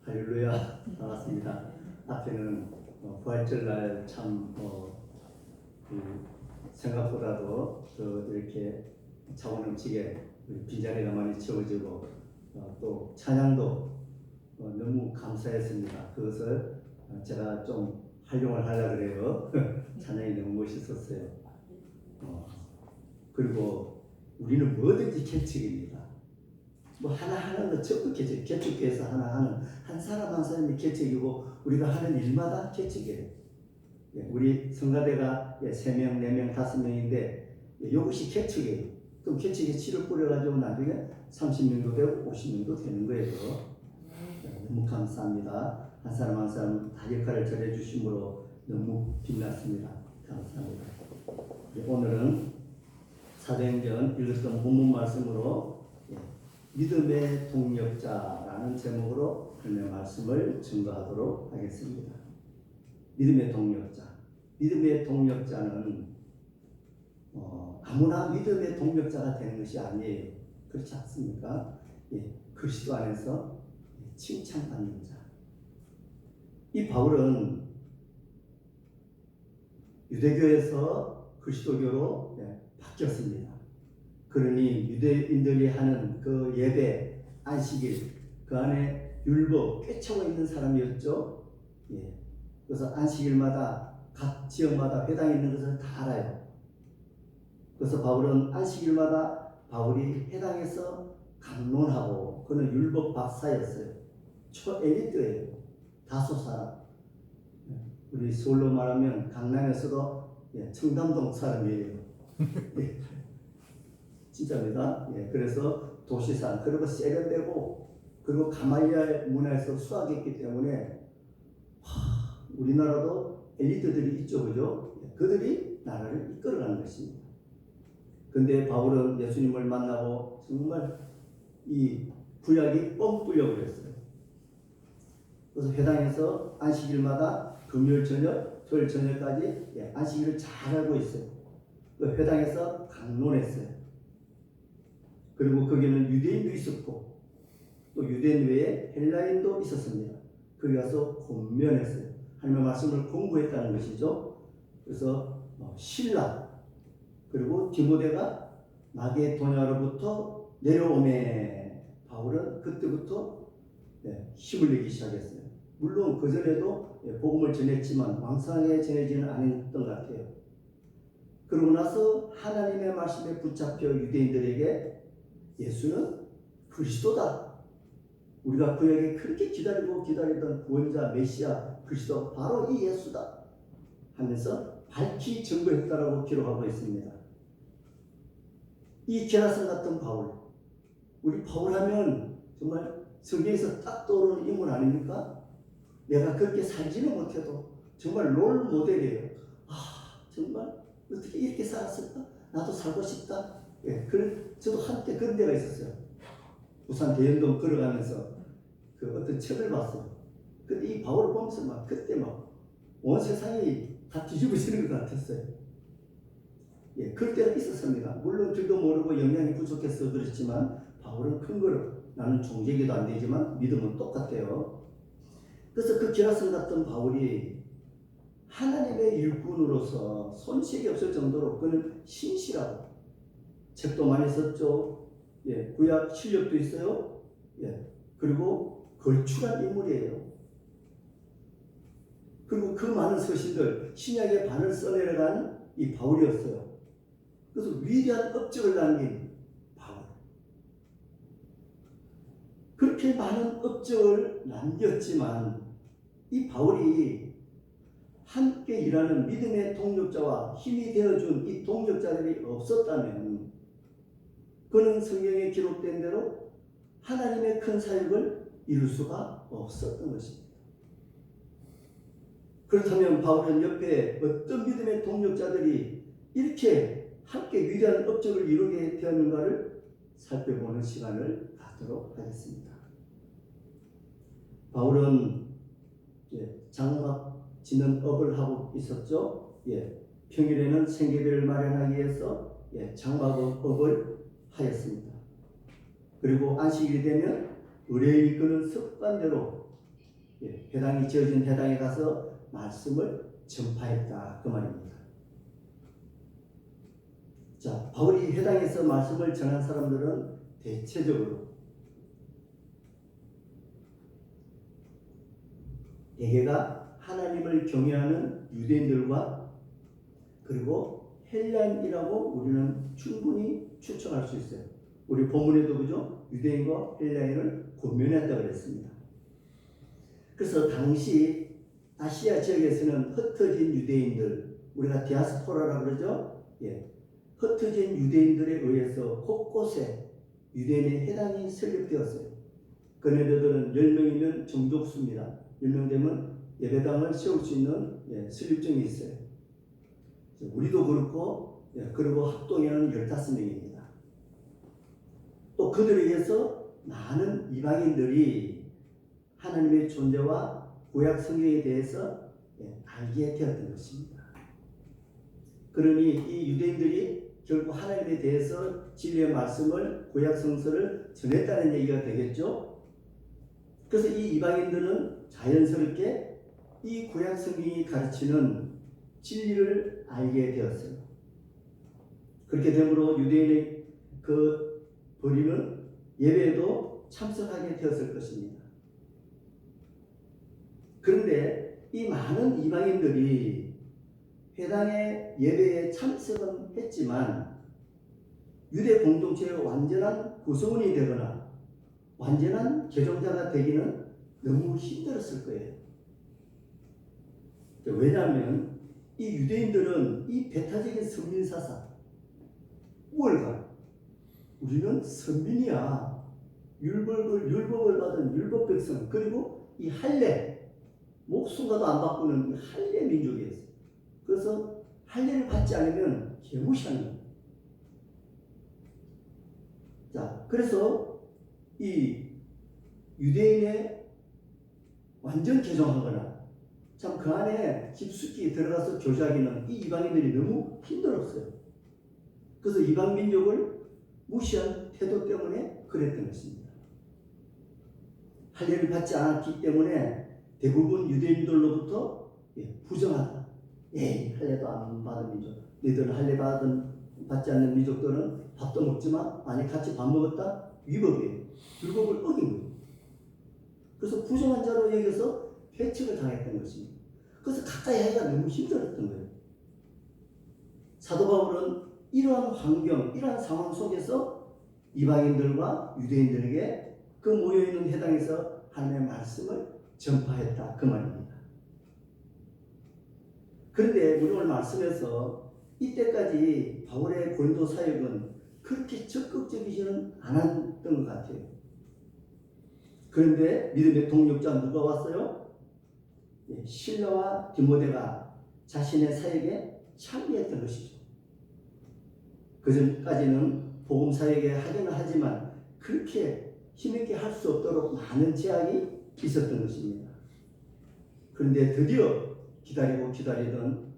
할렐루야. 반갑습니다. 앞에는 부활절날 참 생각보다도 이렇게 차원 넘치게 빈자리가 많이 채워지고 또 찬양도 너무 감사했습니다. 그것을 제가 좀 활용을 하려고 그래요. 찬양이 너무 멋있었어요. 그리고 우리는 뭐든지 개척입니다. 뭐 하나하나는 전부 개척, 개척교회에서 하나하나 한 사람 한 사람이 개척이고 우리가 하는 일마다 개척이에요. 우리 성가대가 3명, 4명, 5명인데 이것이 개척이에요. 그럼 개척에 씨를 뿌려가지고 나중에 30명도 되고 50명도 되는 거예요. 너무 감사합니다. 한 사람 한 사람 다 역할을 잘해주심으로 너무 빛났습니다. 감사합니다. 오늘은 사도행전 읽었던 본문 말씀으로 믿음의 동력자라는 제목으로 그의 말씀을 증거하도록 하겠습니다. 믿음의 동력자. 믿음의 동력자는 아무나 믿음의 동력자가 되는 것이 아니에요. 그렇지 않습니까? 그리스도 안에서 칭찬받는 자. 이 바울은 유대교에서 그리스도교로 바뀌었습니다. 그러니 유대인들이 하는 그 예배, 안식일, 그 안에 율법 꿰차고 있는 사람이었죠. 그래서 안식일마다 각 지역마다 회당이 있는 것을 다 알아요. 그래서 바울은 안식일마다 바울이 회당에서 강론하고 그는 율법 박사였어요. 초엘리트예요. 다소 사람. 우리 서울로 말하면 강남에서도 청담동 사람이에요. 진짜입니다. 그래서 도시산, 그리고 세련되고, 그리고 가말리알 문화에서 수학했기 때문에, 우리나라도 엘리트들이 있죠, 그죠? 그들이 나라를 이끌어가는 것입니다. 근데 바울은 예수님을 만나고 정말 이 구약이 뻥 뚫려버렸어요. 그래서 회당에서 안식일마다 금요일 저녁, 토요일 저녁까지 안식일을 잘 알고 있어요. 그 회당에서 강론했어요. 그리고 거기는 유대인도 있었고 또 유대인 외에 헬라인도 있었습니다. 거기 가서 권면했어요. 하나님의 말씀을 공부했다는 것이죠. 그래서 신라 그리고 디모데가 마게도냐로부터 내려오매 바울은 그때부터 힘을 내기 시작했어요. 물론 그전에도 복음을 전했지만 왕성하게 전해지는 않았던 것 같아요. 그러고 나서 하나님의 말씀에 붙잡혀 유대인들에게 예수는 그리스도다. 우리가 구약에 그렇게 기다리던 구원자 메시아 그리스도 바로 이 예수다 하면서 밝히 증거했다라고 기록하고 있습니다. 이 게라선 같은 바울, 우리 바울 하면 정말 성경에서 딱 떠오르는 인물 아닙니까? 내가 그렇게 살지는 못해도 정말 롤 모델이에요. 정말 어떻게 이렇게 살았을까? 나도 살고 싶다. 저도 한때 그런 데가 있었어요. 부산 대연동 걸어가면서 그 어떤 책을 봤어요. 근데 이 바울을 보면서 막 그때 막 온 세상이 다 뒤집어지는 것 같았어요. 그럴 때가 있었습니다. 물론 글도 모르고 영양이 부족해서 그렇지만 바울은 큰 거로 나는 종제기도 안 되지만 믿음은 똑같아요. 그래서 그 게라선 같은 바울이 하나님의 일꾼으로서 손색이 없을 정도로 그는 신실하고 책도 많이 썼죠. 구약 실력도 있어요. 그리고 걸출한 인물이에요. 그리고 그 많은 서신들 신약의 반을 써내려간 이 바울이었어요. 그래서 위대한 업적을 남긴 바울. 그렇게 많은 업적을 남겼지만 이 바울이 함께 일하는 믿음의 동력자와 힘이 되어준 이 동력자들이 없었다면 그는 성경에 기록된 대로 하나님의 큰 사역을 이룰 수가 없었던 것입니다. 그렇다면 바울은 옆에 어떤 믿음의 동력자들이 이렇게 함께 위대한 업적을 이루게 되었는가를 살펴보는 시간을 갖도록 하겠습니다. 바울은 장막 짓는 업을 하고 있었죠. 평일에는 생계비를 마련하기 위해서 장막업을 하였습니다. 그리고 안식일이 되면 의뢰인이 끄는 습관대로 회당이 지어진 회당에 가서 말씀을 전파했다 그 말입니다. 자, 바울이 회당에서 말씀을 전한 사람들은 대체적으로 대개가 하나님을 경외하는 유대인들과 그리고 헬라인이라고 우리는 충분히 추측할 수 있어요. 우리 본문에도 그죠? 유대인과 헬라인을 권면했다고 그랬습니다. 그래서 당시 아시아 지역에서는 흩어진 유대인들, 우리가 디아스포라라고 그러죠? 흩어진 유대인들에 의해서 곳곳에 유대인의 회당이 설립되었어요. 그네들은 10명이면 정족수입니다. 10명 되면 예배당을 세울 수 있는 설립증이 있어요. 우리도 그렇고, 그리고 합동에는 15명입니다. 또 그들에 의해서 많은 이방인들이 하나님의 존재와 구약 성경에 대해서 알게 되었던 것입니다. 그러니 이 유대인들이 결국 하나님에 대해서 진리의 말씀을 구약 성서를 전했다는 얘기가 되겠죠. 그래서 이 이방인들은 자연스럽게 이 구약 성경이 가르치는 진리를 알게 되었어요. 그렇게 되므로 유대인의 그 버리는 예배에도 참석하게 되었을 것입니다. 그런데 이 많은 이방인들이 회당의 예배에 참석은 했지만 유대 공동체의 완전한 구성원이 되거나 완전한 개종자가 되기는 너무 힘들었을 거예요. 왜냐하면 이 유대인들은 이 배타적인 선민사상, 우월감, 우리는 선민이야, 율법을 받은 율법 백성, 그리고 이 할례, 목숨과도 안 바꾸는 이 할례 민족이었어요. 그래서 할례를 받지 않으면 개무시하는 거예요. 자, 그래서 이 유대인의 완전 개종하거나 참 그 안에 깊숙이 들어가서 교제하기는 이 이방인들이 너무 힘들었어요. 그래서 이방 민족을 무시한 태도 때문에 그랬던 것입니다. 할례를 받지 않았기 때문에 대부분 유대인들로부터 부정하다. 할례도 안 받은 민족. 너희들은 할례 받지 않는 민족들은 밥도 먹지만 만약 같이 밥 먹었다? 위법이에요. 율법을 어긴 거예요. 그래서 부정한 자로 여겨서 배척을 당했던 것입니다. 그래서 가까이 하기가 너무 힘들었던 거예요. 사도 바울은 이러한 환경, 이러한 상황 속에서 이방인들과 유대인들에게 그 모여있는 회당에서 하나님의 말씀을 전파했다 그 말입니다. 그런데 우리 오늘 말씀에서 이때까지 바울의 고린도 사역은 그렇게 적극적이지는 않았던 것 같아요. 그런데 믿음의 동력자 누가 왔어요? 실라와 디모데가 자신의 사역에 참여했던 것이죠. 그 전까지는 복음 사역에 하기는 하지만 그렇게 힘있게 할 수 없도록 많은 제약이 있었던 것입니다. 그런데 드디어 기다리던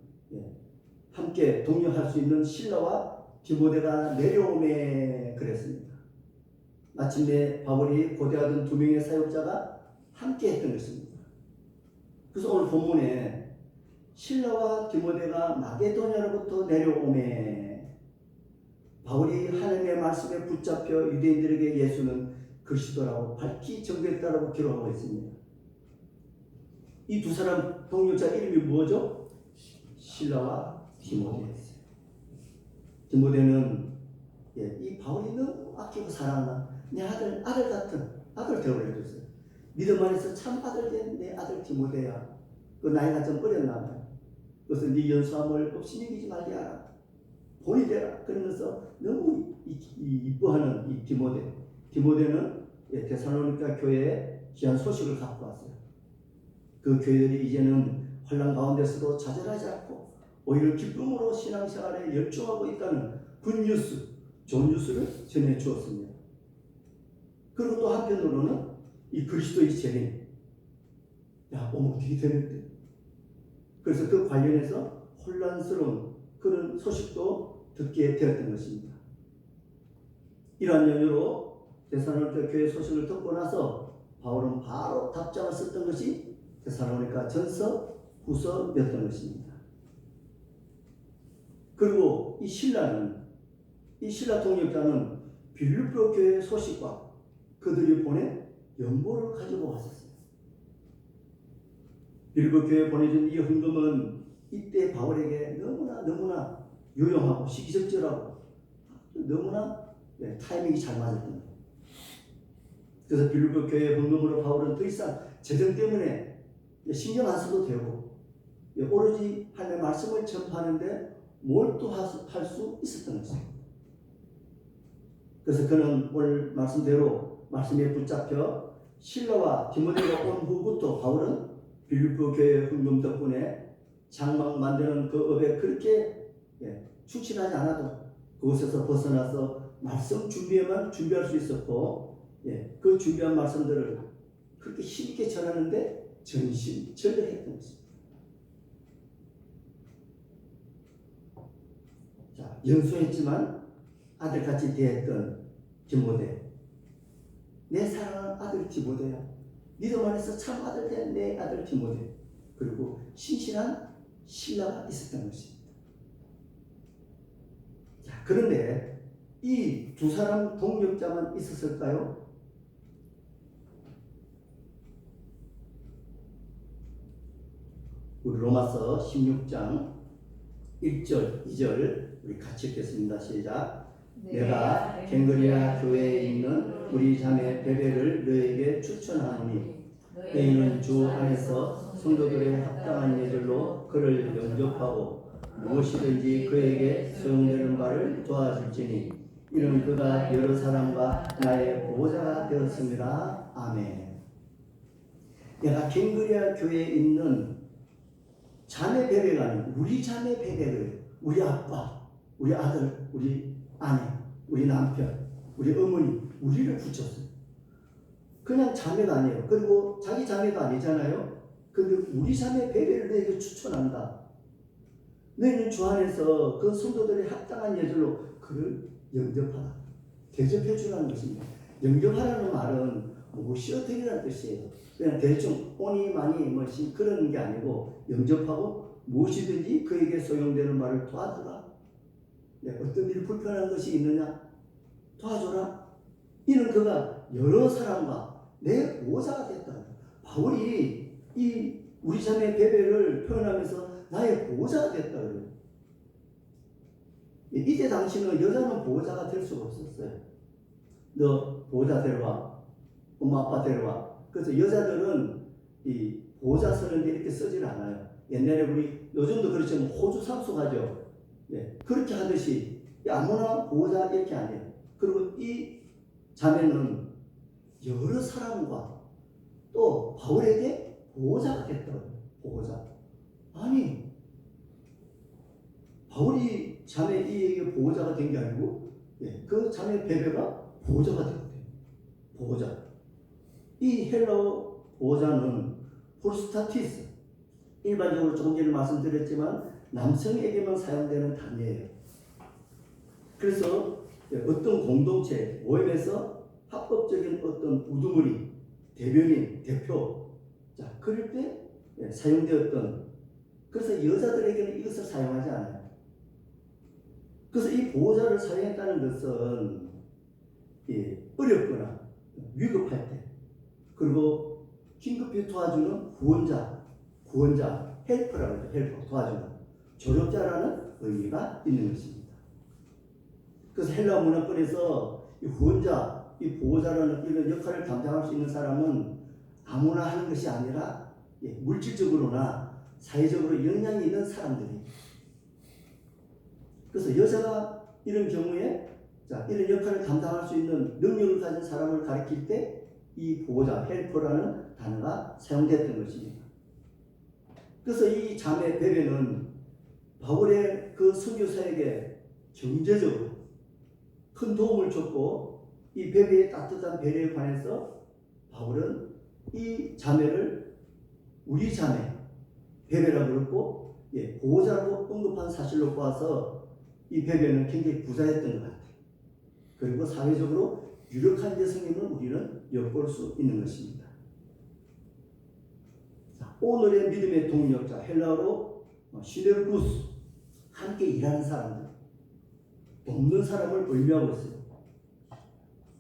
함께 동역할 수 있는 실라와 디모데가 내려오매 그랬습니다. 마침내 바울이 고대하던 2명의 사역자가 함께 했던 것입니다. 그래서 오늘 본문에 실라와 디모데가 마게도냐로부터 내려오매 바울이 하나님의 말씀에 붙잡혀 유대인들에게 예수는 그리스도라고 밝히 전도했다라고 기록하고 있습니다. 이 두 사람 동역자 이름이 뭐죠? 실라와 디모데였어요. 디모데는 이 바울이 너무 아끼고 사랑하는 내 아들 같은 아들 되어버려 줬어요. 믿음 안에서 참 아들 된 내 아들 디모데야. 그 나이가 좀 어렸나 봐요. 그래서 네 연수함을 없이 이기지 말게 하라. 본이 되라. 그러면서 너무 이뻐하는 이 디모데. 디모데는 데살로니가 교회에 귀한 소식을 갖고 왔어요. 그 교회들이 이제는 혼란 가운데서도 좌절하지 않고 오히려 기쁨으로 신앙생활에 열중하고 있다는 굿뉴스, 좋은 뉴스를 전해주었습니다. 그리고 또 한편으로는 이 그리스도의 재림, 어떻게 되는데? 그래서 그 관련해서 혼란스러운 그런 소식도 듣게 되었던 것입니다. 이러한 연유로 데살로니가 교회 소식을 듣고 나서 바울은 바로 답장을 썼던 것이 데살로니가 전서 후서였던 것입니다. 그리고 이 신라 통역자는 빌립보 교회 소식과 그들이 보낸 연보를 가지고 왔었어요. 빌립보 교회에 보내준 이 헌금은 이때 바울에게 너무나 유용하고 시기적절하고 너무나 타이밍이 잘 맞았던 거예요. 그래서 빌립보 교회 헌금으로 바울은 더 이상 재정 때문에 신경 안 써도 되고 오로지 하나님의 말씀을 전파하는데 몰두할 수 있었던 것입니다. 그래서 그는 오늘 말씀대로 말씀에 붙잡혀 실라와 디모데가 온 후부터 바울은 빌립보 교회 헌금 덕분에 장막 만드는 그 업에 그렇게 충실하지 않아도 그곳에서 벗어나서 말씀 준비에만 준비할 수 있었고, 그 준비한 말씀들을 그렇게 힘있게 전하는데 전심전력했던 것입니다. 자, 연소했지만 아들같이 대했던 디모데, 내 사랑하는 아들 디모데야, 믿음 안에서 참 아들 된 내 아들 디모데, 그리고 신실한 신라가 있었던 것입니다. 자, 그런데 이 두 사람 동역자만 있었을까요? 우리 로마서 16장 1절, 2절 우리 같이 읽겠습니다. 시작. 내가 갱그리아 교회에 있는 우리 자매 베베를 너에게 추천하노니 너희는 주 안에서 성도들의 합당한 예절로 그를 영접하고 무엇이든지 그에게 소용되는 바를 도와줄지니 이는 그가 여러 사람과 나의 보호자가 되었습니다. 아멘. 내가 갱그리아 교회에 있는 자매 베베가 아닌 우리 자매 베베를, 우리 아빠, 우리 아들, 우리 아내, 우리 남편, 우리 어머니, 우리를 붙였어요. 그냥 자매가 아니에요. 그리고 자기 자매가 아니잖아요. 근데 우리 자매 베베를 너에게 추천한다. 너희는 주 안에서 그 성도들의 합당한 예절로 그를 영접하라. 대접해 주라는 것입니다. 영접하라는 말은 모시어드리라는 뜻이에요. 그냥 대충 오니 많이 뭐시 그런 게 아니고 영접하고 무엇이든지 그에게 소용되는 말을 도와주라. 어떤 일이 불편한 것이 있느냐? 도와줘라. 이는 그가 여러 사람과 내 보호자가 됐다. 바울이 이 우리 자매 베베를 표현하면서 나의 보호자가 됐다 그래요. 이때 당시는 여자는 보호자가 될 수가 없었어요. 너 보호자 데려와, 엄마 아빠 데려와. 그래서 여자들은 이 보호자 쓰는데 이렇게 쓰질 않아요. 옛날에 우리 요즘도 그렇지만 호주 상속하죠. 그렇게 하듯이 아무나 보호자 이렇게 안 해요. 그리고 이 자매는 여러 사람과 또 바울에게 보호자가 됐더라고요. 보호자. 아니, 바울이 자매 이에게 보호자가 된 게 아니고 그 자매 베베가 보호자가 되었대요. 보호자. 이 헬라어 보호자는 프로스타티스, 일반적으로 조금 전에 말씀드렸지만 남성에게만 사용되는 단어예요. 그래서 어떤 공동체, 모임에서 합법적인 어떤 우두머리, 대변인, 대표, 자, 그럴 때 사용되었던, 그래서 여자들에게는 이것을 사용하지 않아요. 그래서 이 보호자를 사용했다는 것은 어렵거나 위급할 때, 그리고 긴급히 도와주는 구원자, 헬퍼라고 하죠. 헬퍼, 도와주는 조력자라는 의미가 있는 것입니다. 그래서 헬라 문화권에서 이 구원자, 이 보호자라는 이런 역할을 감당할 수 있는 사람은 아무나 하는 것이 아니라 물질적으로나 사회적으로 역량이 있는 사람들이. 그래서 여자가 이런 경우에 이런 역할을 감당할 수 있는 능력을 가진 사람을 가리킬 때 이 보호자, 헬퍼라는 단어가 사용됐던 것입니다. 그래서 이 자매 베베는 바울의 그 선교사에게 경제적으로 큰 도움을 줬고, 이 베베의 따뜻한 배려에 관해서 바울은 이 자매를 우리 자매 베베라고 그랬고 보호자라고 언급한 사실로 보아서 이 베베는 굉장히 부자였던 것 같아요. 그리고 사회적으로 유력한 여성임을 우리는 엿볼 수 있는 것입니다. 오늘의 믿음의 동력자, 헬라어로 시네르구스, 함께 일하는 사람들, 돕는 사람을 의미하고 있어요.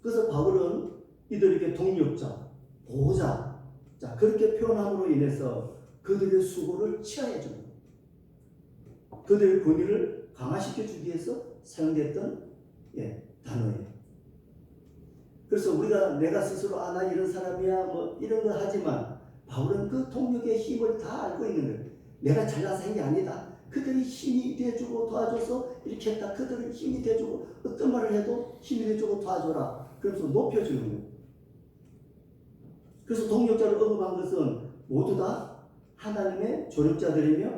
그래서 바울은 이들에게 동력자, 보호자, 자, 그렇게 표현함으로 인해서 그들의 수고를 치하해 줍니다. 그들의 권위를 강화시켜 주기 위해서 사용됐던 단어예요. 그래서 우리가 내가 스스로 나 이런 사람이야 뭐 이런 거 하지만 바울은 그 동력의 힘을 다 알고 있는 거예요. 내가 잘나서 한 게 아니다. 그들이 힘이 돼주고 도와줘서 이렇게 했다. 그들은 힘이 돼주고 어떤 말을 해도 힘이 돼주고 도와줘라. 그래서 높여주는 거예요. 그래서 동력자를 언급한 것은 모두 다 하나님의 조력자들이며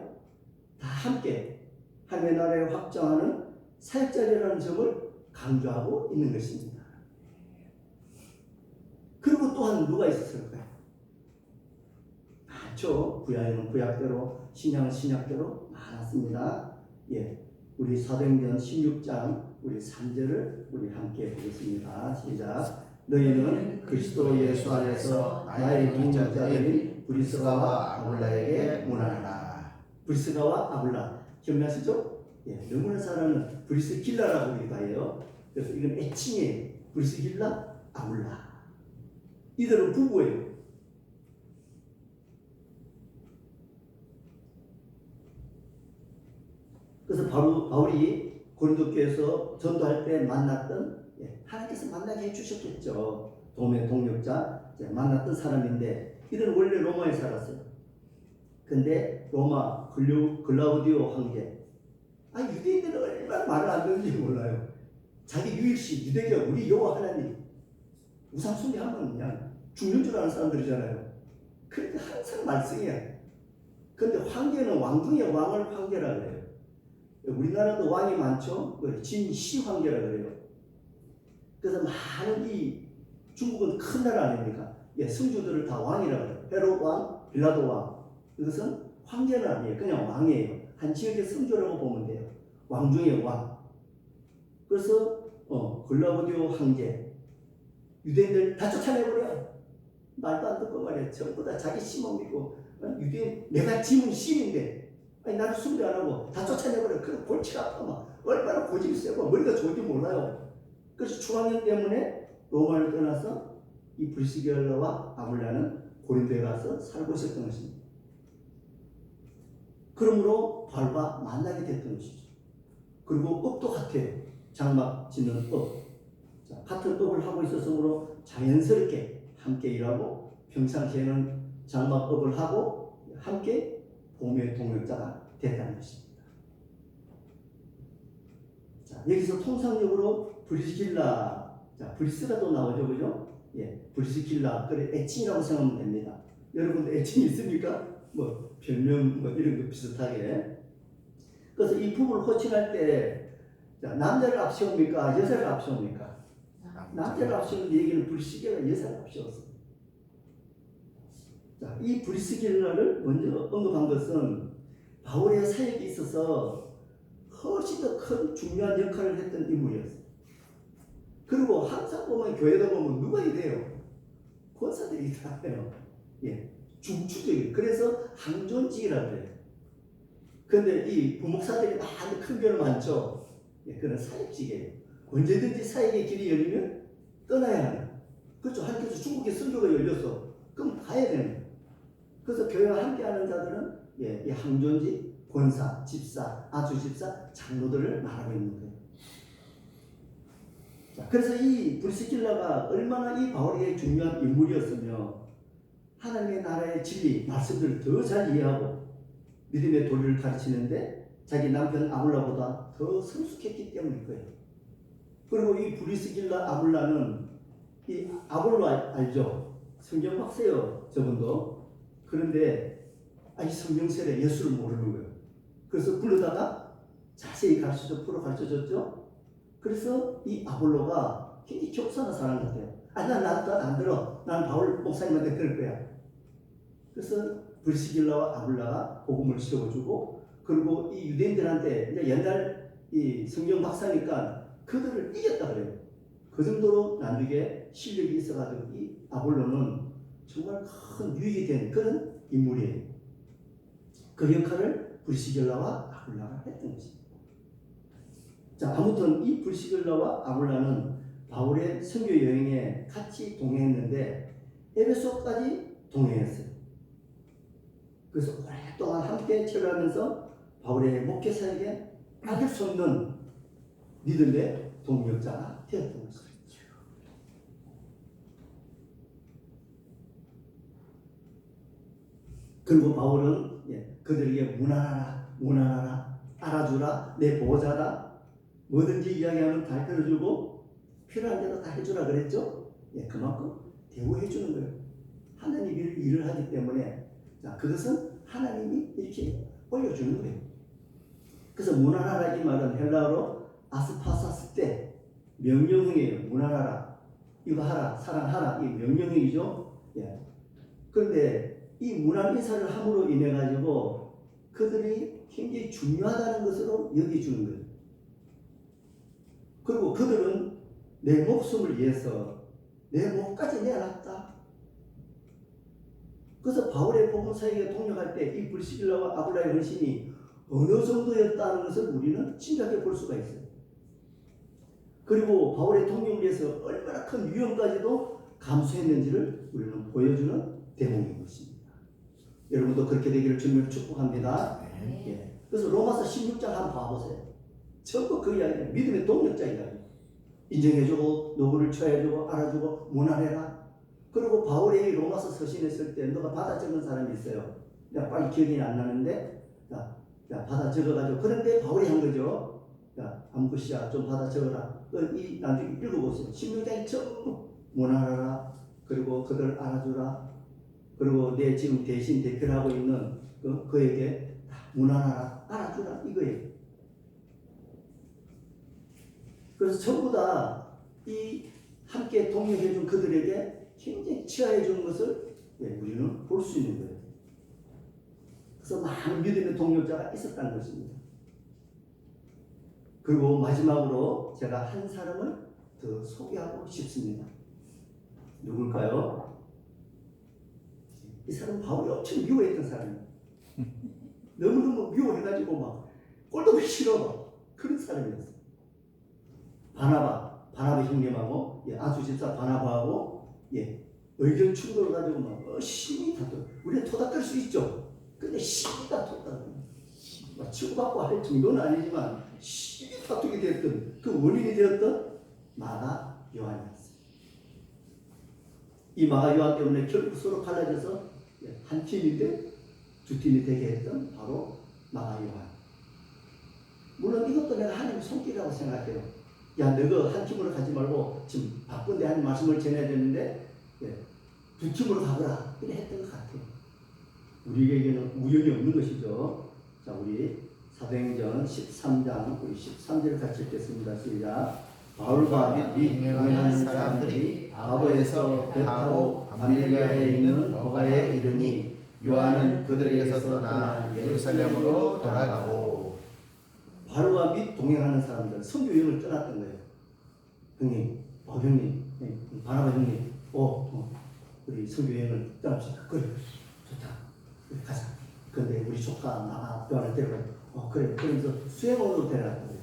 다 함께 하나님의 나라를 확장하는 사역자라는 점을 강조하고 있는 것입니다. 그리고 또한 누가 있었을까요? 많죠. 구약에는 구약대로, 신약은 신약대로 많았습니다. 우리 사도행전 16장 우리 3절을 우리 함께 보겠습니다. 시작. 너희는 그리스도 예수 안에서 나의 동역자들인 브리스가와 아굴라에게 문안하라. 브리스가와 아굴라 기억나시죠? 너무나 잘 아는 브리스길라라고 우리가 해요. 그래서 이건 애칭이에요. 브리스길라, 아굴라. 이들은 부부예요. 그래서 바울이 고린도 교회에서 전도할 때 만났던 하나님께서 만나게 해주셨겠죠. 도움의 동력자 만났던 사람인데 이들은 원래 로마에 살았어요. 근데 로마 글라우디오 황제 유대인들은 얼마나 말을 안 듣는지 몰라요. 자기 유일신 유대교 우리 여호와 하나님 우상 숭배하면 그냥 죽는 줄 아는 사람들이잖아요. 그런데 항상 말썽이야. 근데 황제는 왕중의 왕을 황제라 그래요. 우리나라도 왕이 많죠. 진시 황제라 그래요. 그래서 많은 이 중국은 큰 나라 아닙니까? 성주들을 다 왕이라 그래요. 헤롯 왕, 빌라도 왕. 이것은 황제는 아니에요. 그냥 왕이에요. 한 지역의 성주라고 보면 돼요. 왕 중의 왕. 그래서 글라우디오 황제 유대인들 다 쫓아내버려. 말도 안 듣고 말이야. 전부 다 자기 신만 믿고 유대인 내가 지문 신인데 나를 숭배 안 하고 다 쫓아내버려. 그 골치가 아파 막 얼마나 고집이 세고 머리가 좋은지 몰라요. 그래서 추방년 때문에 로마를 떠나서 이 브리스길라와 아굴라는 고린도에 가서 살고 있었던 것입니다. 그러므로 바울과 만나게 됐던 것이죠. 그리고 업도 같아요. 장막 짓는 업. 같은 업을 하고 있었으므로 자연스럽게 함께 일하고 평상시에는 장막업을 하고 함께 복음의 동역자가 됐다는 것입니다. 여기서 통상적으로 브리스길라, 브리스가 또 나오죠, 그죠? 브리스길라, 그래 애칭이라고 생각하면 됩니다. 여러분들 애칭이 있습니까? 뭐 별명 뭐 이런 거 비슷하게. 그래서 이 부부를 호칭할 때 남자를 앞세웁니까? 여자를 앞세웁니까? 남자를 앞세우는 얘기는 브리스길라 여자를 앞세웠어요. 이 브리스길라를 먼저 언급한 것은 바울의 사역에 있어서 훨씬 더 큰 중요한 역할을 했던 인물이었어요. 그리고 항상 보면 교회도 보면 누가 이래요? 권사들이 다 해요. 중추적인. 그래서 항존직이라고 해요. 그런데 이 부목사들이 많은 큰 교회 많죠. 그런 사역직이에요. 언제든지 사역의 길이 열리면 떠나야 하는. 그렇죠. 한국에서 중국에 선교가 열려서 그럼 가야 되는 거예요. 그래서 교회와 함께하는 자들은 이 항존직, 권사, 집사, 아주집사, 장로들을 말하고 있는 거예요. 그래서 이 브리스길라가 얼마나 이 바울에게 중요한 인물이었으며 하나님의 나라의 진리, 말씀들을 더 잘 이해하고 믿음의 도리를 가르치는데 자기 남편 아굴라보다 더 성숙했기 때문일 거예요. 그리고 이 브리스길라 아굴라는 이 아볼로 알죠? 성경 박사예요, 저분도. 그런데 이 성경설에 예수를 모르는 거예요. 그래서 불러다가 자세히 가르쳐줬죠. 그래서 이 아볼로가 굉장히 격사한 사람 같아요. 나도 안 들어. 난 바울 목사님한테 들을 거야. 그래서 브리스길라와 아굴라가 복음을 씌워주고, 그리고 이 유대인들한테 이제 옛날 이 성경 박사니까 그들을 이겼다 그래요. 그 정도로 나중에 실력이 있어가지고 이 아볼로는 정말 큰 유익이 된 그런 인물이에요. 그 역할을 브리시길라와 아굴라가 했던 것입니다. 자, 아무튼 이 브리시길라와 아굴라는 바울의 선교 여행에 같이 동행했는데 에베소까지 동행했어요. 그래서 오랫동안 함께 체류하면서 바울의 목회 사역에 빠질 수 없는 믿음의 동력자가 되었던 것이죠. 그리고 바울은 그들에게 무난하라, 알아주라, 내 보호자다, 뭐든지 이야기하면 다 들어주고 필요한 대로 다 해주라 그랬죠. 그만큼 대우해 주는 거예요. 하나님이 일을 하기 때문에 자, 그것은 하나님이 이렇게 올려주는 거예요. 그래서 무난하라 이 말은 헬라어로 아스파사스 때 명령형이에요. 무난하라, 이거 하라, 사랑하라, 이 명령형이죠. 그런데 이 무난 인사를 함으로 인해 가지고 그들이 굉장히 중요하다는 것으로 여겨주는 거예요. 그리고 그들은 내 목숨을 위해서 내 몸까지 내놨다. 그래서 바울의 복음 사역에 동력할 때 이 브리시길라와 아굴라의 헌신이 어느 정도였다는 것을 우리는 짐작해 볼 수가 있어요. 그리고 바울의 동력을 위해서 얼마나 큰 위험까지도 감수했는지를 우리는 보여주는 대목인 것입니다. 여러분도 그렇게 되기를 주님을 축복합니다. 그래서 로마서 16장 한번 봐보세요. 전부 그 이야기예요. 믿음의 동력자 이야기. 인정해주고 누구를 처해주고 알아주고 무난해라. 그리고 바울이 로마서 서신에 쓸 때 너가 받아 적은 사람이 있어요. 내가 빨리 기억이 안 나는데 야 받아 적어가지고 그런데 바울이 한 거죠. 야 암굿이야 좀 받아 적어라. 이 나중에 읽어보세요. 16장이 전부 무난하라. 그리고 그들 알아주라. 그리고 내 지금 대신 대표를 하고 있는 그에게 무난하라, 알아주라 이거예요. 그래서 전부 다 이 함께 동역해준 그들에게 굉장히 치하해주는 것을 우리는 볼 수 있는 거예요. 그래서 많은 믿음의 동역자가 있었다는 것입니다. 그리고 마지막으로 제가 한 사람을 더 소개하고 싶습니다. 누굴까요? 이 사람은 바울이 엄청 미워했던 사람이에요. 너무너무 미워해가지고 막 꼴도 보기 싫어 그런 사람이었어요. 바나바 형님하고 아주 집사 바나바하고 의견 충돌을 가지고 막 심히 다투. 우리가 토닥일 수 있죠. 근데 심히 다투었다고. 막 치고받고 할 정도는 아니지만 심히 다투게 되었던 그 원인이 되었던 마가 요한이었어요. 이 마가 요한 때문에 결국 서로 갈라져서 한 팀인데 두 팀이 되게 했던 바로 마가 요한. 물론 이것도 내가 하나님의 손길이라고 생각해요. 야, 너가 한 팀으로 가지 말고 지금 바쁜데 하는 말씀을 전해야 되는데 두 팀으로 가거라 이래 했던 것 같아요. 우리에게는 우연이 없는 것이죠. 자, 우리 사도행전 13장 우리 13절 같이 읽겠습니다. 시작. 바울과 및 동행하는 사람들이 바보에서 배 타고 감릴리아에 있는 버가에 이르니 요한은 그들에게서 떠나 예루살렘으로 돌아가고. 바울과 및 동행하는 사람들 선교 여행을 떠났던 거예요. 형님, 형님, 바나바 형님, 우리 선교 여행을 떠납시다. 그래, 좋다. 그래, 가자. 그런데 우리 조카 나가 요한을 데려가요. 그래. 그러면서 수행원으로 데려갔던 거예요.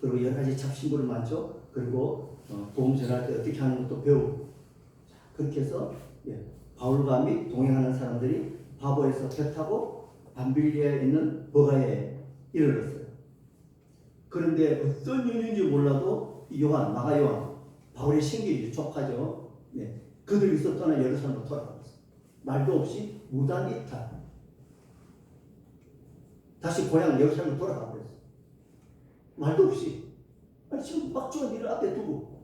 그리고 여러 가지 잡신부를 많죠. 그리고 보험 전할 때 어떻게 하는 것도 배우고. 자, 그렇게 해서 바울과 및 동행하는 사람들이 바보에서 배 타고 밤빌리아에 있는 버가에 이르렀어요. 그런데 어떤 이유인지 몰라도 요한, 마가 요한, 바울의 생기지 조카죠. 그들이서 떠나 예루살렘으로 돌아갔어요. 말도 없이 무단 이탈. 다시 고향 예루살렘으로 돌아가 버렸어요. 말도 없이. 아니 지금 막 죽은 일을 앞에 두고.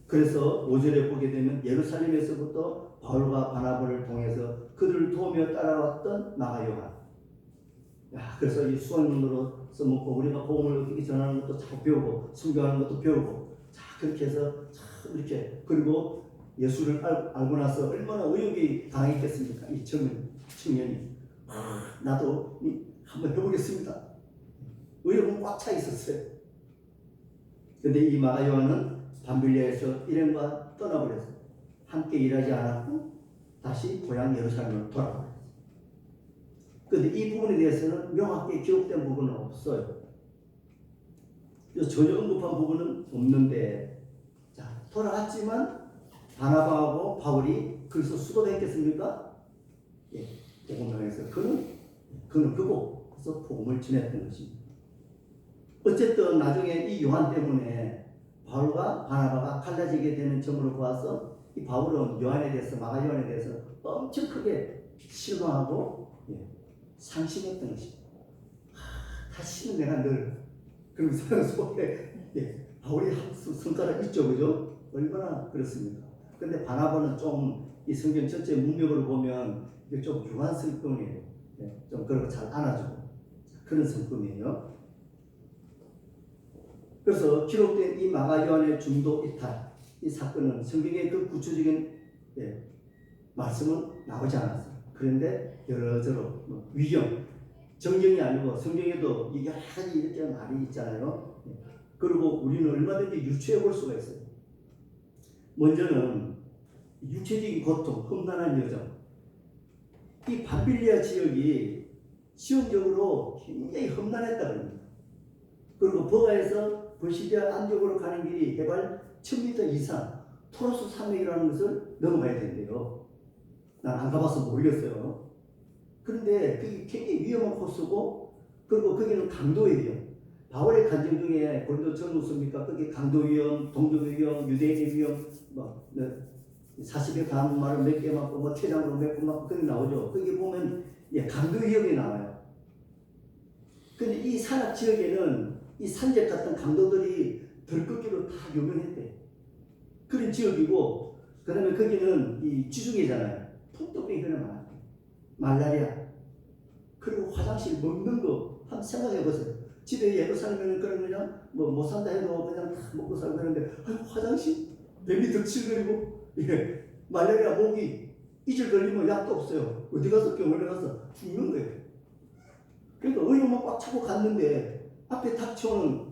그래서 5절에 보게 되면 예루살렘에서부터 바울과 바나바를 통해서 그들을 도우며 따라왔던 마가 요한. 그래서 이 수학문으로 써먹고 우리가 복음을 어떻게 전하는 것도 잘 배우고 순교하는 것도 배우고 자 그렇게 해서 참 이렇게 그리고 예수를 알고 나서 얼마나 의욕이 강했겠습니까? 이 청년이 나도 한번 해보겠습니다. 의욕은 꽉 차 있었어요. 그런데 이 마가 요한은 밤빌리아에서 일행과 떠나버렸어요. 함께 일하지 않았고 다시 고향 예루살렘으로 돌아가요. 그런데 이 부분에 대해서는 명확하게 기록된 부분은 없어요. 그래서 전혀 언급한 부분은 없는데, 자, 돌아갔지만 바나바하고 바울이 그리스도 수도가 했겠습니까? 예, 복음당에서 그는 그곳 그래서 복음을 전했던 것입니다. 어쨌든 나중에 이 요한 때문에 바울과 바나바가 갈라지게 되는 점으로 보아서 이 바울은 요한에 대해서 마가 요한에 대해서 엄청 크게 실망하고 상심했던 것입니다. 다시는 내가 늘 그런 사람 속에 바울이 손가락 있죠, 그죠? 얼마나 그렇습니까? 근데 바나바는 좀 이 성경 전체 문맥을 보면 이게 좀 유한 성품이에요. 좀 그런 거 잘 안아주고 그런 성품이에요. 그래서 기록된 이 마가 요한의 중도 이탈 이 사건은 성경의 그 구체적인 말씀은 나오지 않았어요. 그런데 여러저러 위경 정경이 아니고 성경에도 여러 가지 이렇게 말이 있잖아요. 그리고 우리는 얼마든지 유추해 볼 수가 있어요. 먼저는 육체적인 고통, 험난한 여정. 이 밤빌리아 지역이 지형적으로 굉장히 험난했다 그럽니다. 그리고 버가에서 버시디아 안쪽으로 가는 길이 해발 1000m 이상 토로스 산맥이라는 것을 넘어가야 된대요. 난 안 가봐서 모르겠어요. 그런데 그게 굉장히 위험한 코스고, 그리고 거기는 강도의 위험. 바울의 간증 중에 고린도 전후서입니까? 거기 강도 위험, 동족 위험, 유대인의 위험, 40여 가문 말을 몇 개 맞고, 퇴장으로 몇 번 맞고, 거기 나오죠. 거기 보면 강도 위험이 나와요. 근데 이 산악 지역에는 이 산적 같은 강도들이 들끓기로 다 유명했대. 그런 지역이고, 그 다음에 거기는 이 지중해잖아요. 풍토병이 그래 많았대. 말라리아. 그리고 화장실 먹는 거 한번 생각해 보세요. 집에 예루살렘에는 그런 그냥 못 산다 해도 그냥 다 먹고 살고 그러는데 화장실 뱀이 득실거리고 말라리아 모기 이질 걸리면 약도 없어요. 어디 가서 병원에 가서 죽는 거예요. 그러니까 의료만 꽉 차고 갔는데 앞에 닥쳐오는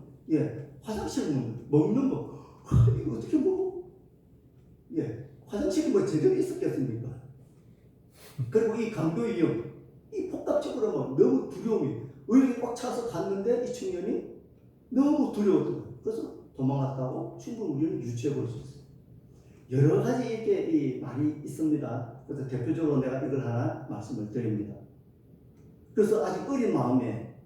화장실 먹는 거 이거 어떻게 먹어? 화장실이 뭐 제대로 있었겠습니까? 그리고 이 강도의 위험, 이 복합적으로 너무 두려움이 의욕이 꽉 차서 갔는데 이 청년이 너무 두려웠던 거예요. 그래서 도망갔다고 충분히 우리는 유추해 볼 수 있어요. 여러 가지 이렇게 이 말이 있습니다. 그래서 대표적으로 내가 이걸 하나 말씀을 드립니다. 그래서 아직 어린 마음에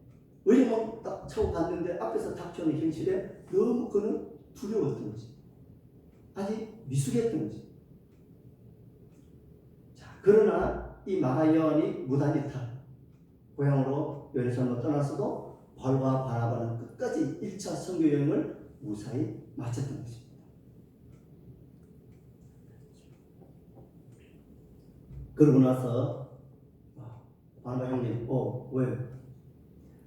의욕만 딱 차고 갔는데 앞에서 닥쳐오는 현실에 너무 그는 두려웠던 거지. 아직 미숙했던 거지. 자, 그러나 이 마가 요한이 무단이탈 고향으로 예루살렘으로 떠났어도 바울과 바나바는 끝까지 1차 선교 여행을 무사히 마쳤던 것입니다. 그러고 나서 바나바 형님, 왜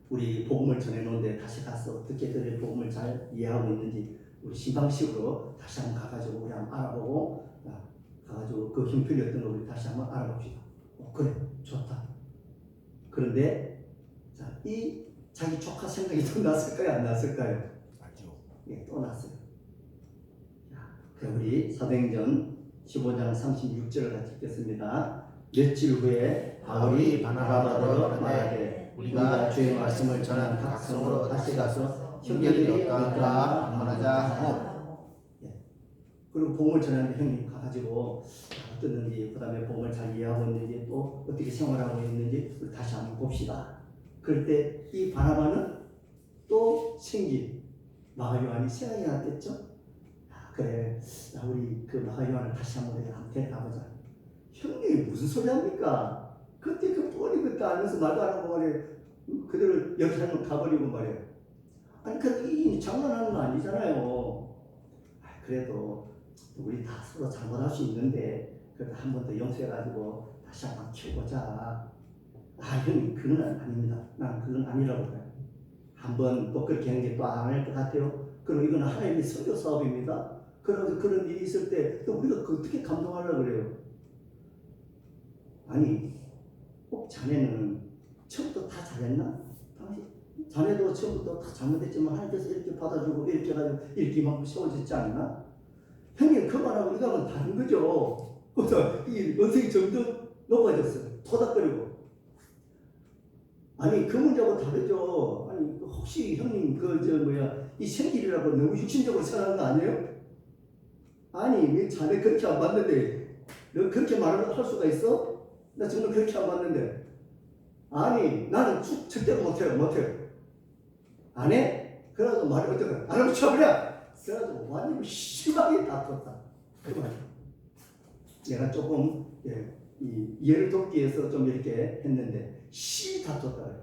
우리 복음을 전해놓은데 다시 가서 어떻게 그들 복음을 잘 이해하고 있는지 우리 신방식으로 다시 한번 가가지고 우리 한번 알아보고 가가지고 그 형편이 어떤 거 우리 다시 한번 알아봅시다. 그래, 좋다. 그런데 이 자기 조카 생각이 또 났을까요? 안 났을까요? 맞죠. 또 났어요. 그럼 우리 사도행전 15장 36절을 같이 읽겠습니다. 며칠 후에 바울이 바나바더러 말하되 우리가 주의 말씀을 전한 각 성으로 다시 가서 형제들이 어떠한가 방문하자 하고, 그리고 복음을 전하는데 형님 가가지고 어떻는지, 그 다음에 복음을 잘 이해하고 있는지, 또 어떻게 생활하고 있는지 우리 다시 한번 봅시다. 그럴 때 이 바나바는 또 생긴 마가 요한이 생각이 났겠죠? 그래, 우리 그 마가 요한을 다시 한번 데려가보자. 형님이 무슨 소리 합니까? 그때 그 뻔히 그때 알면서 말도 안 하고 말이에요. 그대로 예루살렘 가버리고 말이에요. 아니, 이 장난하는 거 아니잖아요. 그래도 우리 다 서로 잘못할 수 있는데, 그래도 한 번 더 용서해가지고 다시 한번 키워보자. 형님, 그건 아닙니다. 난 그건 아니라고 봐요. 한번 또 그렇게 하는 게 또 안 할 것 같아요. 그럼 이건 하나님의 선교 사업입니다. 그래서 그런 일이 있을 때 또 우리가 어떻게 감동하려고 그래요? 아니, 꼭 자네는 처음부터 다 잘했나? 당신 자네도 처음부터 다 잘못했지만 하나님께서 이렇게 받아주고 이렇게 해가지고 이렇게 이만큼 세워졌지 않나? 형님 그만하고 이거 하면 다른 거죠. 그래서 이 언성이 점점 높아졌어요. 토닥거리고. 아니 그 문제하고 다르죠. 아니 혹시 형님 이 생길이라고 너무 육신적으로 생각한 거 아니에요? 아니 왜 자네 그렇게 안 봤는데 너 그렇게 말을 할 수가 있어? 나 정말 그렇게 안 봤는데. 아니 나는 절대로 못해요. 안 해? 그래가지고 말이 어떡해? 안 하면 쳐버려. 그래가지고 완전히 심하게 다퉜다. 그 말. 내가 조금 이 이해를 돕기 위해서 좀 이렇게 했는데 심히 다퉜다.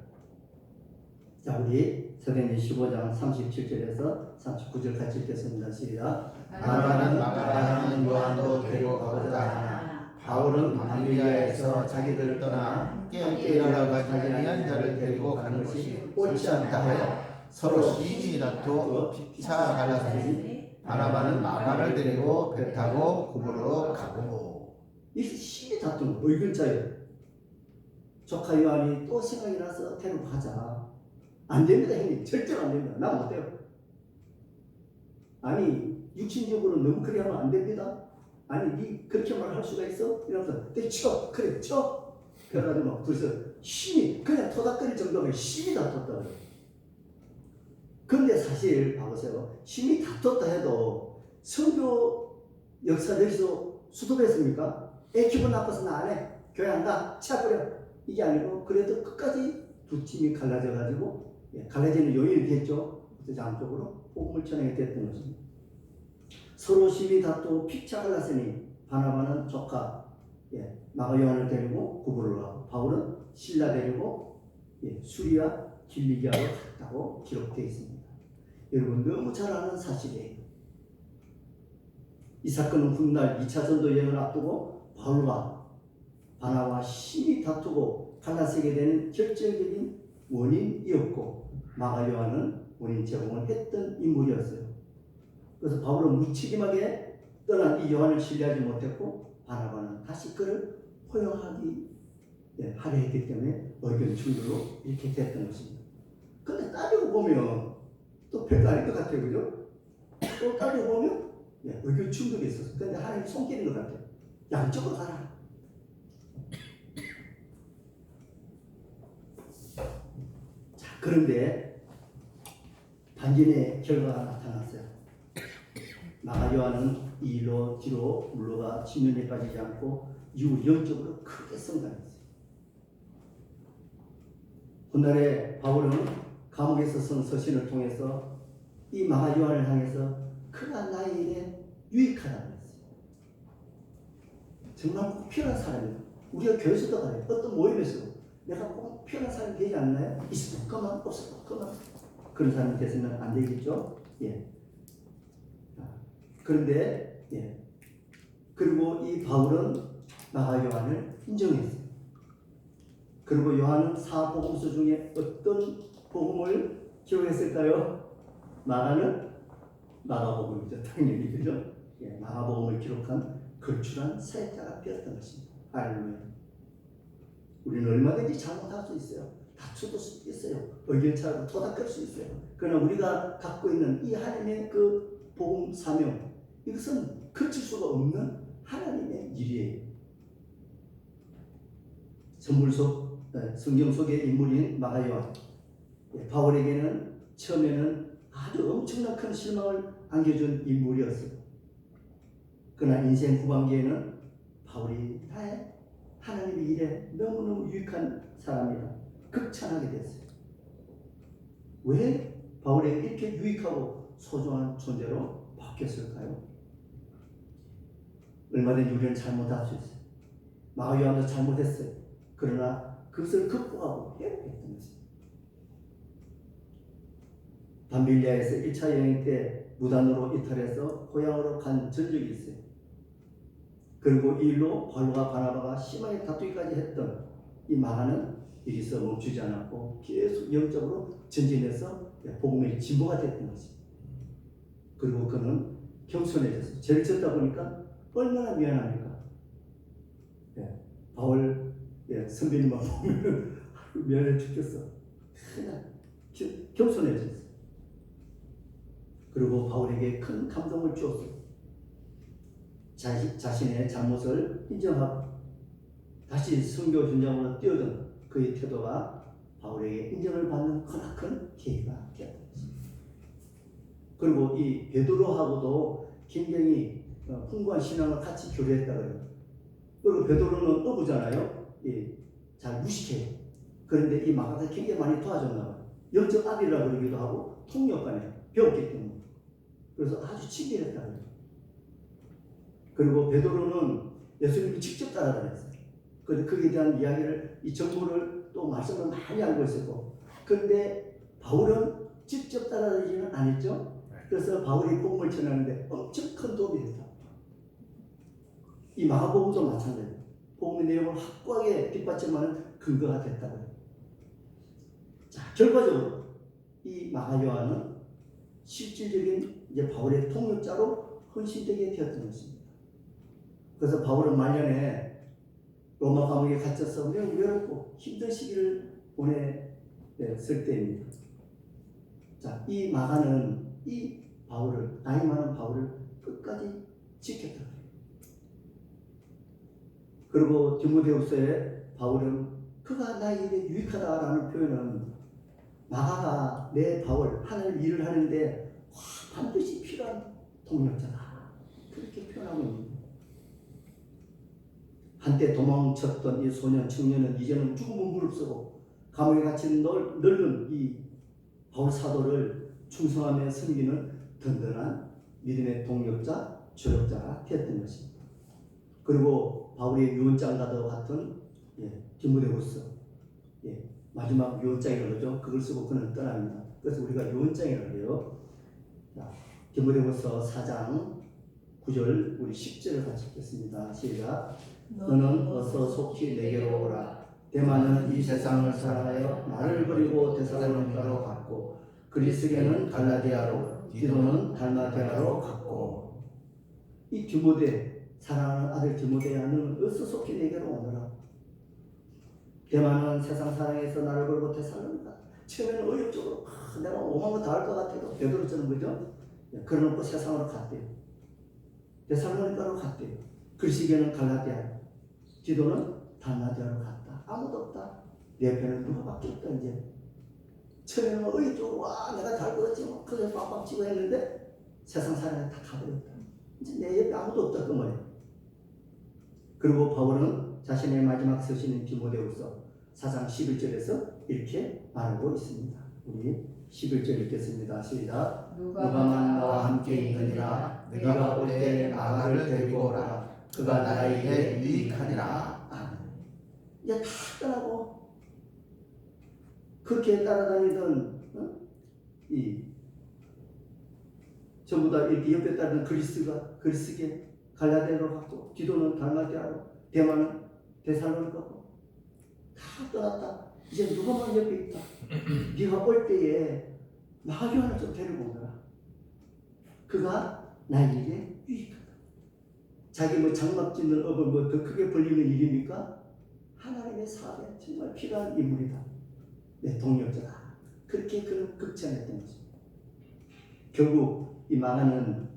자 우리 사도행전 15장 37절에서 39절 같이 읽겠습니다. 시작. 바나바는 마가라는 요한도 데려가고자 하나 바울은 밤빌리아에서 자기들을 떠나 함께 일하다가 자기한 자를 데리고 가는 것이 옳지 않다 하여 서로 심히 다투어 피차 갈랐으니 바나바는 마가를 데리고 배 타고 구부로 가고. 이 심히 다툰 의견 차이. 조카 요한이 또 생각이 나서 데려가자. 안 됩니다, 형님. 절대로 안 됩니다. 나 못해요. 아니 육신적으로 너무 그래 하면 안 됩니다. 아니 니 그렇게 말할 수가 있어? 이러면서 쳐 그래 쳐. 그래가지고 막 벌써 심히 그냥 토닥거릴 정도면 심히 다퉜다. 근데 사실 봐보세요. 심히 다퉜다 해도 선교 역사 여기서 수도했습니까? 애 기분 나빠서 나 안 해. 교회 안 가. 치아버려. 이게 아니고 그래도 끝까지 두 팀이 갈라져가지고 갈라지는 요인이 됐죠. 양쪽으로 복음을 전하게 됐던 것입니다. 서로 심히 다투고 피차 갈랐으니 바나바는 조카 마가 요한을 데리고 구부를 하고 바울은 실라 데리고 수리아 길리기아로 갔다고 기록되어 있습니다. 여러분 너무 잘 아는 사실이에요. 이 사건은 훗날 2차 전도 여행을 앞두고 바울과 바나바와 심히 다투고 갈라서게 되는 결정적인 원인이었고 마가 요한은 원인 제공을 했던 인물이었어요. 그래서 바울은 무책임하게 떠난 이 요한을 신뢰하지 못했고 바나바는 다시 그를 포용하기 하려 했기 때문에 의견 충돌로 이렇게 됐던 것입니다. 근데 따지고 보면 또 별거 아닐 것 같아요. 그죠? 또 따지고 보면 의견 충돌이 있었어요. 근데 하나님 손길인 것 같아요. 양쪽으로 가라. 자, 그런데 반전의 결과가 나타났어요. 마가 요한은 이 일로 뒤로 물러가 침륜에 빠지지 않고 이후 영적으로 크게 성장했어요. 훗날에 바울은 감옥에서 쓴 서신을 통해서 이 마가 요한을 향해서 그가 나의 일에 유익하다고 했어요. 정말 꼭 필요한 사람이에요. 우리가 교회에서도 그래요. 어떤 모임에서 내가 꼭 필요한 사람이 되지 않나요? 있으면 그만, 없으면 그만. 그런 사람이 됐으면 안 되겠죠? 그런데 그리고 이 바울은 마가 요한을 인정했어요. 그리고 요한은 사복음서 중에 어떤 복음을 기록했을까요? 마가는 마가복음이죠. 당연히 그죠? 마가복음을 기록한 걸출한 사역자가 되었던 것입니다. 할렐루야. 우리는 얼마든지 잘못할 수 있어요. 다투도 수 있어요. 의견 차로 토닥할 수 있어요. 그러나 우리가 갖고 있는 이 하나님의 그 복음 사명, 이것은 그칠 수가 없는 하나님의 일이에요. 성경 속의 인물인 마가 요한, 바울에게는 처음에는 아주 엄청난 큰 실망을 안겨준 인물이었어요. 그러나 인생 후반기에는 바울이 나의 하나님의 일에 너무너무 유익한 사람이라 극찬하게 됐어요. 왜 바울에게 이렇게 유익하고 소중한 존재로 바뀌었을까요? 얼마든지 우리는 잘못할 수 있어요. 마가 요한도 잘못했어요. 그러나 그것을 극복하고 회복했던 것입니다. 밤빌리아에서 1차 여행 때 무단으로 이탈해서 고향으로 간 전적이 있어요. 그리고 이 일로 바울과 바나바가 심하게 다투기까지 했던 이 마가는 여기서 멈추지 않았고 계속 영적으로 전진해서 복음의 진보가 됐던 것입니다. 그리고 그는 겸손해졌어요. 죄를 졌다 보니까 얼마나 미안합니까? 바울 선배님만 보면 미안해 죽겠어. 그냥 겸손해졌어요. 그리고 바울에게 큰 감동을 주었어요. 자신의 잘못을 인정하고 다시 선교 전장으로 뛰어든 그의 태도가 바울에게 인정을 받는 크나큰 계기가 되었다. 그리고 이 베드로하고도 굉장히 풍부한 신앙을 같이 교류했다 그래요. 그리고 베드로는 어부잖아요. 잘 무식해요. 그런데 이 마가가 굉장히 많이 도와줬나 봐요. 영적 아들이라고 그러기도 하고 통역관에 배웠기 때문에. 그래서 아주 친밀했다 그래요. 그리고 베드로는 예수님이 직접 따라다녔어요. 그런데 거기에 대한 이야기를, 이 정보를 또 말씀을 많이 알고 있었고, 그런데 바울은 직접 따라다니지는 않았죠. 그래서 바울이 복음을 전하는데 엄청 큰 도움이 됐다. 이 마가복음도 마찬가지예요. 복음의 내용을 확고하게 뒷받침하는 근거가 됐다고요. 자, 결과적으로 이 마가 요한은 실질적인 이제 바울의 통역자로 헌신되게 되었던 것입니다. 그래서 바울은 말년에 로마 감옥에 갇혀서 매우 외롭고 힘든 시기를 보냈을 때입니다. 자, 이 마가는 이 바울을, 나이 많은 바울을 끝까지 지켰다. 그리고 디모데후서에 바울은 그가 나에게 유익하다라는 표현은 마가가 내 바울 하나님 일을 하는데 반드시 필요한 동력자다, 그렇게 표현하고 있습니다. 한때 도망쳤던 이 소년 청년은 이제는 죽음은 무릅쓰고 감옥에 갇힌 늙은 이 바울 사도를 충성하며 섬기는 든든한 믿음의 동력자, 조력자가 되었던 것입니다. 그리고 바울의 유언장과도 같은 디모데후서, 마지막 유언장이라고 그러죠. 그걸 쓰고 그는 떠납니다. 그래서 우리가 유언장이라고 해요. 디모데후서 4장 9절 우리 10절을 같이 읽겠습니다. 시작. 너는 어서 속히 내게로 오라. 데마는 이 세상을 사랑하여 나를 버리고 데살로니가로 갔고, 그리스게는 갈라디아로, 디도는 달마디아로 갔고. 이 디모데, 사랑하는 아들 디모데야, 너는 어서 속히 내게로 오너라. 데마는 세상 사랑에서 나를 버리고 데살로니가, 처음에는 의욕적으로 내가 오만 거 다 할 것 같아도 베드로처럼, 그죠? 그러놓고 세상으로 갔대요. 데살로니가로 갔대요. 그리스게는 갈라디아, 디도는 달마디아로 갔다. 아무도 없다. 내 옆에는 누가밖에 없다. 이제 처음에는 의욕적으로 와 내가 다 할 것 같지 뭐 그래서 빡빡 치고 했는데 세상 사랑에 다 가버렸다. 이제 내 옆에 아무도 없다 그 말이에요. 그리고 바울은 자신의 마지막 서신인 디모데후서 4장 11절에서 이렇게 말하고 있습니다. 우리 11절 읽겠습니다. 시작. 누가만 나와 함께 있느니라. 네가 올 때 마가를 데리고 오라. 그가 나에게 유익하니라. 이제 다 떠나고 그렇게 따라다니던 전부 다 이렇게 옆에 따르던 그리스게 갈라디아로 갔고, 디도는 달마디아로, 데마는 데살로니가로 다 떠났다. 이제 누가만 옆에 있다. 네가 올 때에 마가요한을 좀 데리고 오너라. 그가 나에게 유익하다. 자기 뭐 장막 짓는 업을 뭐 더 크게 벌리는 일입니까? 하나님의 사업에 정말 필요한 인물이다. 내 동력자다. 그렇게 그는 극찬했던 것입니다. 결국 이 마가는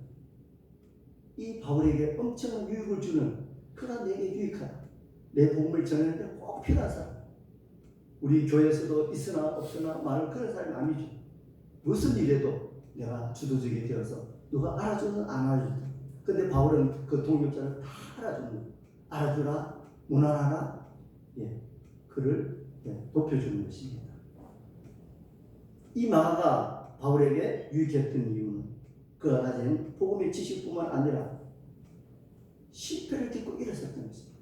이 바울에게 엄청난 유익을 주는, 그가 내게 유익하다, 내 복음을 전하는데 꼭 필요한 사람. 우리 교회에서도 있으나 없으나 많은 그런 사람이 아니죠. 무슨 일에도 내가 주도적이 되어서 누가 알아주든 안 알아주든, 근데 바울은 그 동력자를 다 알아주는 거예요. 알아주라, 못 알아라, 그를 높여주는 것입니다. 이 마가가 바울에게 유익했던 이유는 그가 가진 복음의 지식뿐만 아니라 실패를 딛고 일어섰던 것입니다.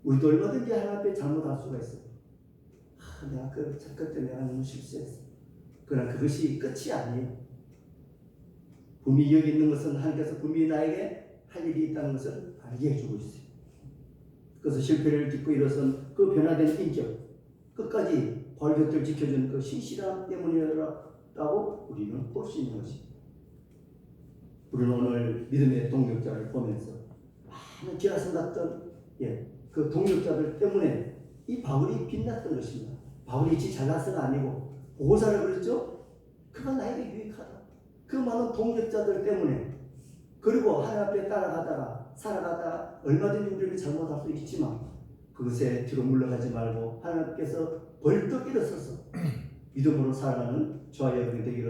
우리도 얼마든지 하나님 앞에 잘못할 수가 있어요. 내가 그때 내가 너무 실수했어. 그러나 그것이 끝이 아니에요. 분명히 여기 있는 것은 하나님께서 분명히 나에게 할 일이 있다는 것을 알게 해주고 있어요. 그래서 실패를 딛고 일어선 그 변화된 인격, 끝까지 바울 곁을 지켜준 그 신실함 때문이라고 우리는 볼 수 있는 것입니다. 우리는 오늘 믿음의 동력자를 보면서 많은 기라성 같던 그 동력자들 때문에 이 바울이 빛났던 것입니다. 바울이 지 잘나서가 아니고 보호자를 그랬죠. 그가 나에게 유익하다. 그 많은 동력자들 때문에, 그리고 하나님 앞에 따라가다가 살아가다 얼마든지 우리는 잘못할 수 있지만 그것에 뒤로 물러가지 말고 하나님께서 벌떡 일어서서 믿음으로 살아가는 저와 여러분이 되기를